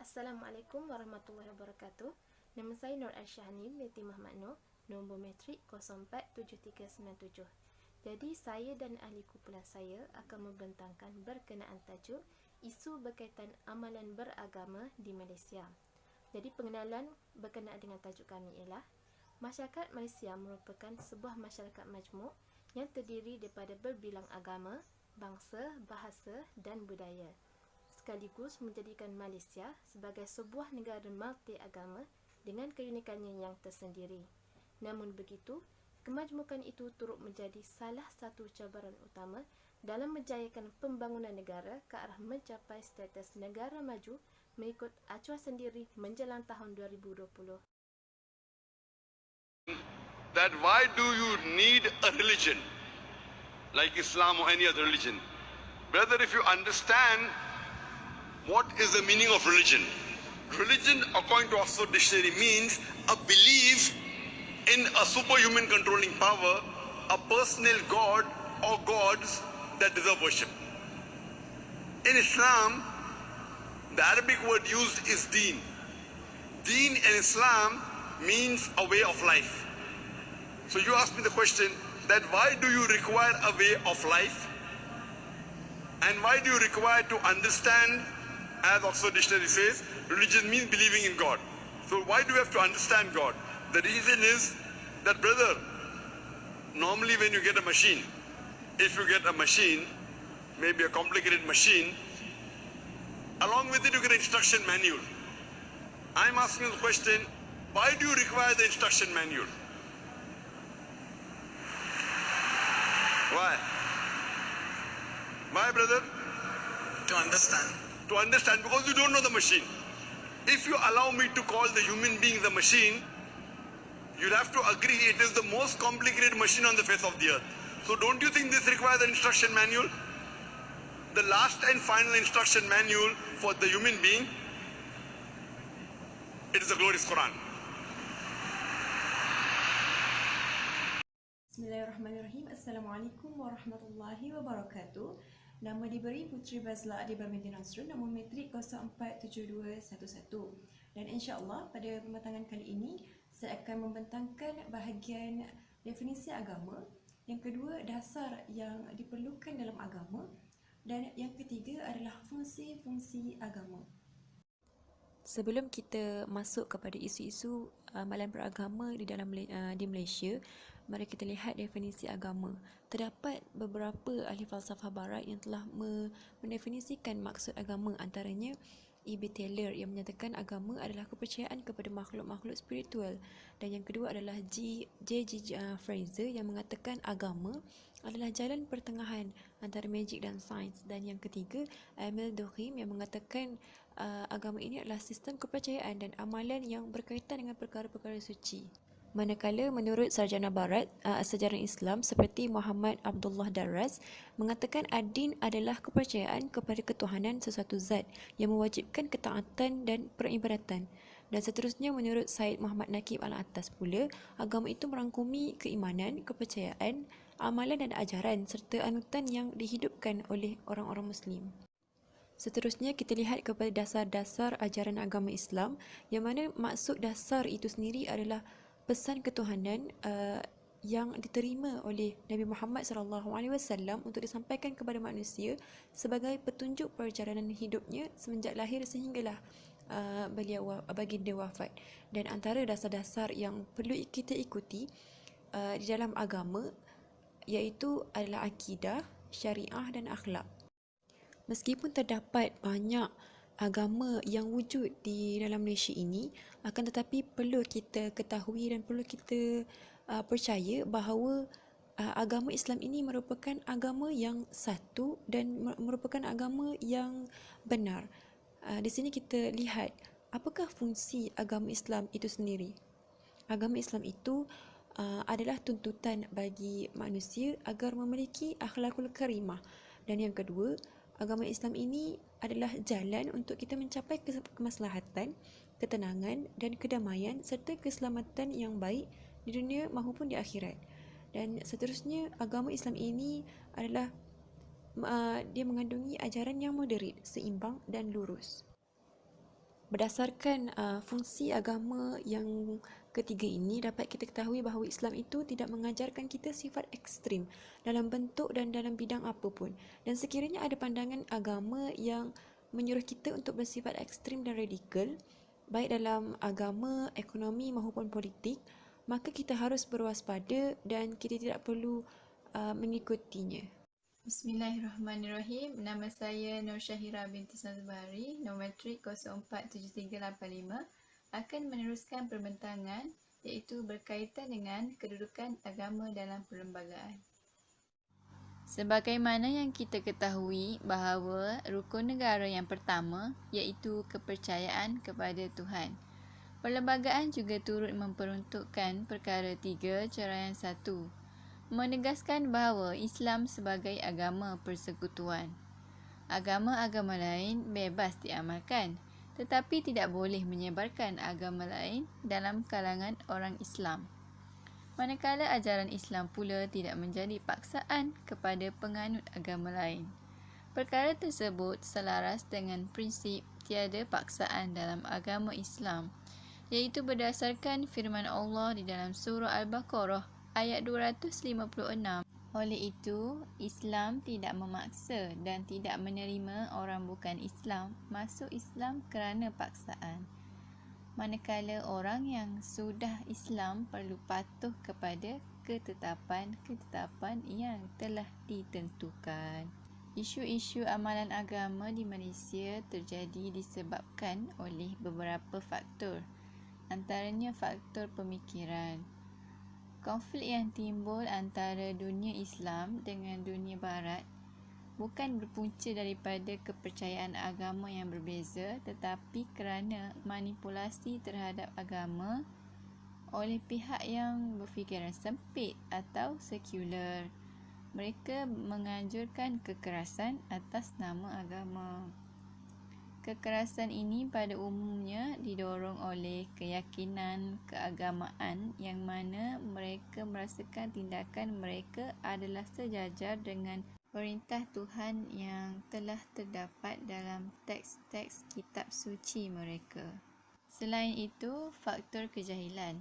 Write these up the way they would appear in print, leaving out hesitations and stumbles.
Assalamualaikum warahmatullahi wabarakatuh. Nama saya Nur Al-Shahnin binti Muhammad Nur, nombor metrik 047397. Jadi saya dan ahli kumpulan saya akan membentangkan berkenaan tajuk isu berkaitan amalan beragama di Malaysia. Jadi pengenalan berkenaan dengan tajuk kami ialah masyarakat Malaysia merupakan sebuah masyarakat majmuk yang terdiri daripada berbilang agama, bangsa, bahasa dan budaya, sekaligus menjadikan Malaysia sebagai sebuah negara multi-agama dengan keunikannya yang tersendiri. Namun begitu, kemajmukan itu turut menjadi salah satu cabaran utama dalam menjayakan pembangunan negara ke arah mencapai status negara maju mengikut acuan sendiri menjelang tahun 2020. That why do you need a religion like Islam or any other religion? Brother, if you understand what is the meaning of religion? Religion, according to Oxford Dictionary, means a belief in a superhuman controlling power, a personal god or gods that deserve worship. In Islam, the Arabic word used is deen. Deen in Islam means a way of life. So you ask me the question that why do you require a way of life? And why do you require to understand, as Oxford Dictionary says, religion means believing in God. So why do you have to understand God? The reason is that, brother, normally when you get a machine, if you get a machine, maybe a complicated machine, along with it you get an instruction manual. I'm asking the question, why do you require the instruction manual? Why? Why, brother? To understand. To understand, because you don't know the machine. If you allow me to call the human being the machine, you'll have to agree it is the most complicated machine on the face of the earth. So don't you think this requires an instruction manual? The last and final instruction manual for the human being, it is the glorious Quran. Bismillahirrahmanirrahim. Assalamualaikum warahmatullahi wabarakatuh. Nama diberi Putri Bazla Adiba binti Nasrun, nombor metrik 047211. Dan insya-Allah pada pembentangan kali ini saya akan membentangkan bahagian definisi agama, yang kedua dasar yang diperlukan dalam agama, dan yang ketiga adalah fungsi-fungsi agama. Sebelum kita masuk kepada isu-isu amalan beragama di Malaysia, mari kita lihat definisi agama. Terdapat beberapa ahli falsafah barat yang telah mendefinisikan maksud agama, antaranya E.B. Taylor yang menyatakan agama adalah kepercayaan kepada makhluk-makhluk spiritual, dan yang kedua adalah J.G. Fraser yang mengatakan agama adalah jalan pertengahan antara magic dan sains, dan yang ketiga Emile Durkheim yang mengatakan agama ini adalah sistem kepercayaan dan amalan yang berkaitan dengan perkara-perkara suci. Manakala menurut sarjana barat sejarah Islam seperti Muhammad Abdullah Darras mengatakan ad-din adalah kepercayaan kepada ketuhanan sesuatu zat yang mewajibkan ketaatan dan peribadatan. Dan seterusnya menurut Syed Muhammad Naqib Al-Attas pula, agama itu merangkumi keimanan, kepercayaan, amalan dan ajaran serta anutan yang dihidupkan oleh orang-orang Muslim. Seterusnya kita lihat kepada dasar-dasar ajaran agama Islam, yang mana maksud dasar itu sendiri adalah pesan ketuhanan yang diterima oleh Nabi Muhammad SAW untuk disampaikan kepada manusia sebagai petunjuk perjalanan hidupnya semenjak lahir sehinggalah baginda wafat. Dan antara dasar-dasar yang perlu kita ikuti di dalam agama iaitu adalah akidah, syariah dan akhlak. Meskipun terdapat banyak agama yang wujud di dalam Malaysia ini, akan tetapi perlu kita ketahui dan perlu kita percaya bahawa agama Islam ini merupakan agama yang satu dan merupakan agama yang benar. Di sini kita lihat apakah fungsi agama Islam itu sendiri. Agama Islam itu adalah tuntutan bagi manusia agar memiliki akhlakul karimah, dan yang kedua, agama Islam ini adalah jalan untuk kita mencapai kemaslahatan, ketenangan dan kedamaian serta keselamatan yang baik di dunia maupun di akhirat. Dan seterusnya, agama Islam ini adalah dia mengandungi ajaran yang moderat, seimbang dan lurus. Berdasarkan fungsi agama yang ketiga ini, dapat kita ketahui bahawa Islam itu tidak mengajarkan kita sifat ekstrim dalam bentuk dan dalam bidang apapun. Dan sekiranya ada pandangan agama yang menyuruh kita untuk bersifat ekstrim dan radikal, baik dalam agama, ekonomi maupun politik, maka kita harus berwaspada dan kita tidak perlu mengikutinya. Bismillahirrahmanirrahim. Nama saya Nur Syahira binti Sazbari, nombor matrik 047385, akan meneruskan perbentangan iaitu berkaitan dengan kedudukan agama dalam perlembagaan. Sebagaimana yang kita ketahui bahawa rukun negara yang pertama iaitu kepercayaan kepada Tuhan. Perlembagaan juga turut memperuntukkan perkara 3 Caraian 1, menegaskan bahawa Islam sebagai agama persekutuan. Agama-agama lain bebas diamalkan, tetapi tidak boleh menyebarkan agama lain dalam kalangan orang Islam. Manakala ajaran Islam pula tidak menjadi paksaan kepada penganut agama lain. Perkara tersebut selaras dengan prinsip tiada paksaan dalam agama Islam, iaitu berdasarkan firman Allah di dalam surah Al-Baqarah ayat 256. Oleh itu, Islam tidak memaksa dan tidak menerima orang bukan Islam masuk Islam kerana paksaan. Manakala orang yang sudah Islam perlu patuh kepada ketetapan-ketetapan yang telah ditentukan. Isu-isu amalan agama di Malaysia terjadi disebabkan oleh beberapa faktor, antaranya faktor pemikiran. Konflik yang timbul antara dunia Islam dengan dunia Barat bukan berpunca daripada kepercayaan agama yang berbeza, tetapi kerana manipulasi terhadap agama oleh pihak yang berfikiran sempit atau sekular. Mereka menganjurkan kekerasan atas nama agama. Kekerasan ini pada umumnya didorong oleh keyakinan keagamaan yang mana mereka merasakan tindakan mereka adalah sejajar dengan perintah Tuhan yang telah terdapat dalam teks-teks kitab suci mereka. Selain itu, faktor kejahilan.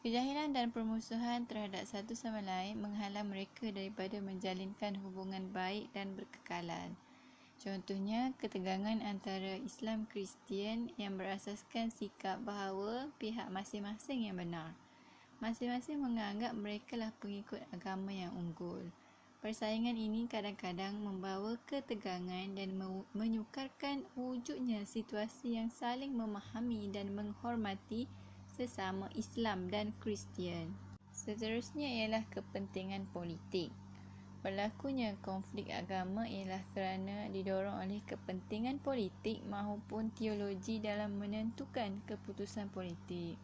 Kejahilan dan permusuhan terhadap satu sama lain menghalang mereka daripada menjalinkan hubungan baik dan berkekalan. Contohnya, ketegangan antara Islam Kristian yang berasaskan sikap bahawa pihak masing-masing yang benar. Masing-masing menganggap merekalah pengikut agama yang unggul. Persaingan ini kadang-kadang membawa ketegangan dan menyukarkan wujudnya situasi yang saling memahami dan menghormati sesama Islam dan Kristian. Seterusnya ialah kepentingan politik. Berlakunya konflik agama ialah kerana didorong oleh kepentingan politik maupun teologi dalam menentukan keputusan politik.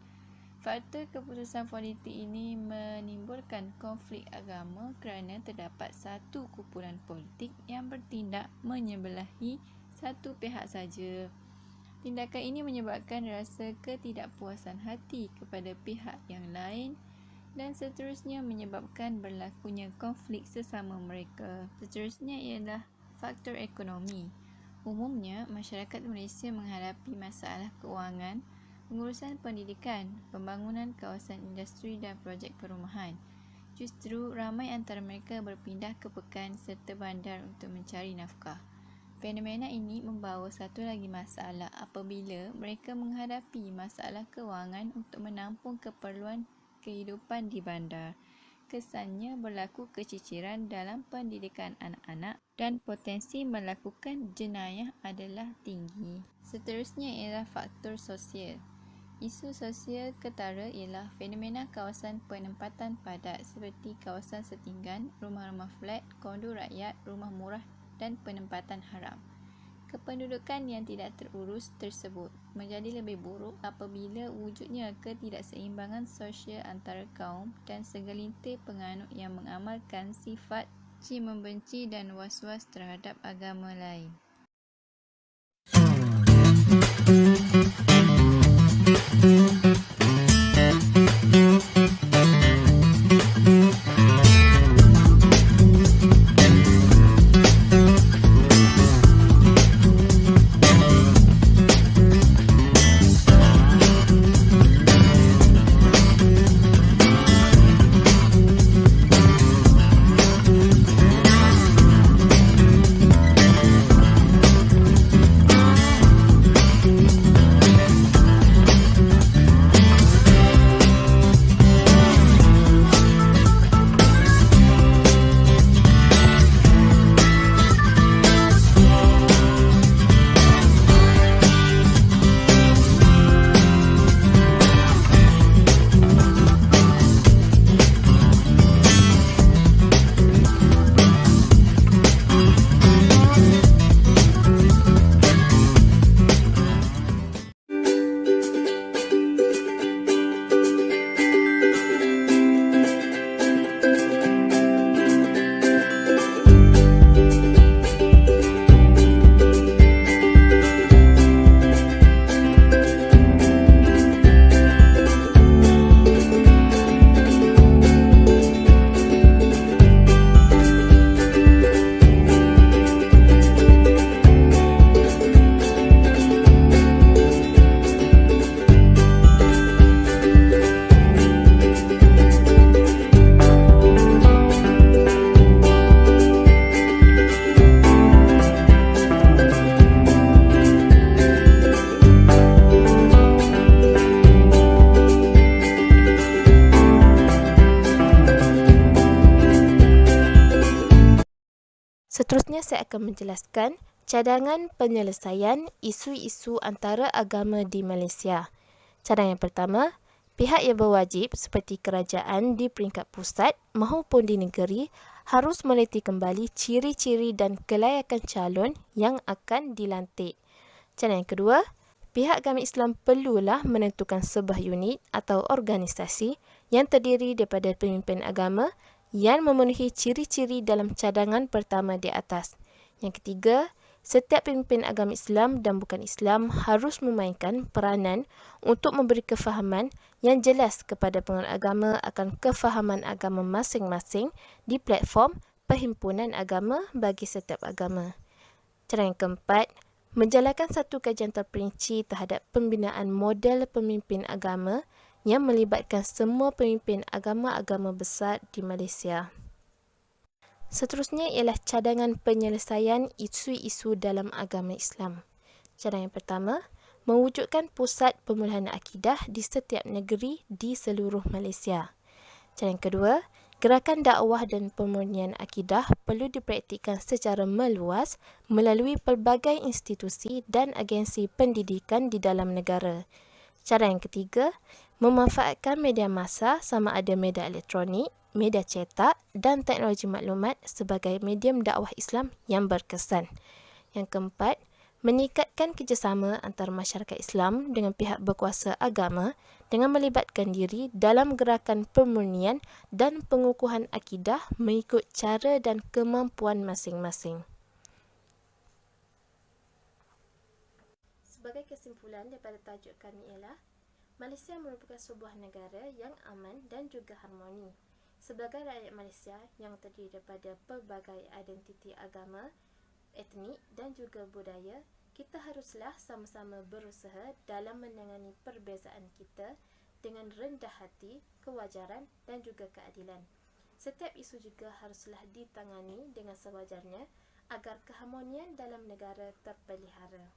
Faktor keputusan politik ini menimbulkan konflik agama kerana terdapat satu kumpulan politik yang bertindak menyebelahi satu pihak saja. Tindakan ini menyebabkan rasa ketidakpuasan hati kepada pihak yang lain dan seterusnya menyebabkan berlakunya konflik sesama mereka. Seterusnya ialah faktor ekonomi. Umumnya, masyarakat Malaysia menghadapi masalah keuangan, pengurusan pendidikan, pembangunan kawasan industri dan projek perumahan. Justru, ramai antara mereka berpindah ke pekan serta bandar untuk mencari nafkah. Fenomena ini membawa satu lagi masalah apabila mereka menghadapi masalah keuangan untuk menampung keperluan kehidupan di bandar. Kesannya berlaku keciciran dalam pendidikan anak-anak dan potensi melakukan jenayah adalah tinggi. Seterusnya ialah faktor sosial. Isu sosial ketara ialah fenomena kawasan penempatan padat seperti kawasan setinggan, rumah-rumah flat, kondo rakyat, rumah murah dan penempatan haram. Kependudukan yang tidak terurus tersebut menjadi lebih buruk apabila wujudnya ketidakseimbangan sosial antara kaum dan segelintir penganut yang mengamalkan sifat benci membenci dan was-was terhadap agama lain. saya akan menjelaskan cadangan penyelesaian isu-isu antara agama di Malaysia. Cadangan pertama, pihak yang berwajib seperti kerajaan di peringkat pusat maupun di negeri harus meliti kembali ciri-ciri dan kelayakan calon yang akan dilantik. Cadangan kedua, pihak agama Islam perlulah menentukan sebuah unit atau organisasi yang terdiri daripada pemimpin agama yang memenuhi ciri-ciri dalam cadangan pertama di atas. Yang ketiga, setiap pemimpin agama Islam dan bukan Islam harus memainkan peranan untuk memberi kefahaman yang jelas kepada penganut agama akan kefahaman agama masing-masing di platform perhimpunan agama bagi setiap agama. Cadangan keempat, menjalankan satu kajian terperinci terhadap pembinaan model pemimpin agama yang melibatkan semua pemimpin agama-agama besar di Malaysia. Seterusnya ialah cadangan penyelesaian isu-isu dalam agama Islam. Cadangan pertama, mewujudkan pusat pemulihan akidah di setiap negeri di seluruh Malaysia. Cadangan kedua, gerakan dakwah dan pemurnian akidah perlu dipraktikkan secara meluas melalui pelbagai institusi dan agensi pendidikan di dalam negara. Cadangan ketiga, memanfaatkan media massa sama ada media elektronik, media cetak dan teknologi maklumat sebagai medium dakwah Islam yang berkesan. Yang keempat, meningkatkan kerjasama antara masyarakat Islam dengan pihak berkuasa agama dengan melibatkan diri dalam gerakan pemurnian dan pengukuhan akidah mengikut cara dan kemampuan masing-masing. Sebagai kesimpulan daripada tajuk kami ialah Malaysia merupakan sebuah negara yang aman dan juga harmoni. Sebagai rakyat Malaysia yang terdiri daripada pelbagai identiti agama, etnik dan juga budaya, kita haruslah sama-sama berusaha dalam menangani perbezaan kita dengan rendah hati, kewajaran dan juga keadilan. Setiap isu juga haruslah ditangani dengan sewajarnya agar keharmonian dalam negara terpelihara.